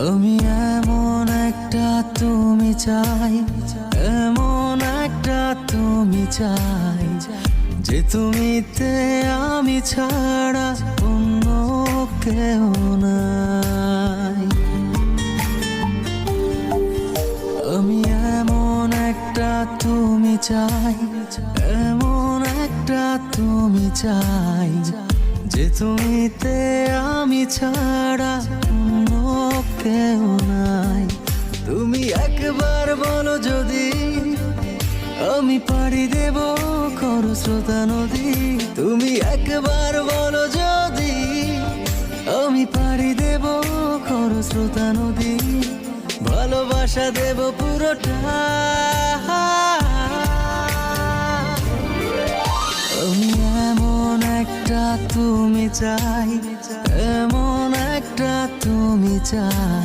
আমি এমন একটা তুমি চাই, এমন একটা তুমি চাই, যে তুমিতে আমি ছাড়া অন্য কেউ নাই। আমি এমন একটা তুমি চাই, এমন একটা তুমি চাই, যে তুমিতে আমি ছাড়া অন্য কেউ নাই। তুমি একবার বলো যদি আমি পাড়ি দেব খরস্রোতা নদী। তুমি একবার বলো যদি আমি পাড়ি দেব খরস্রোতা নদী। ভালোবাসা দেব পুরোটা। আমি এমন একটা তুমি চাই, এমন একটা তুমি চাই,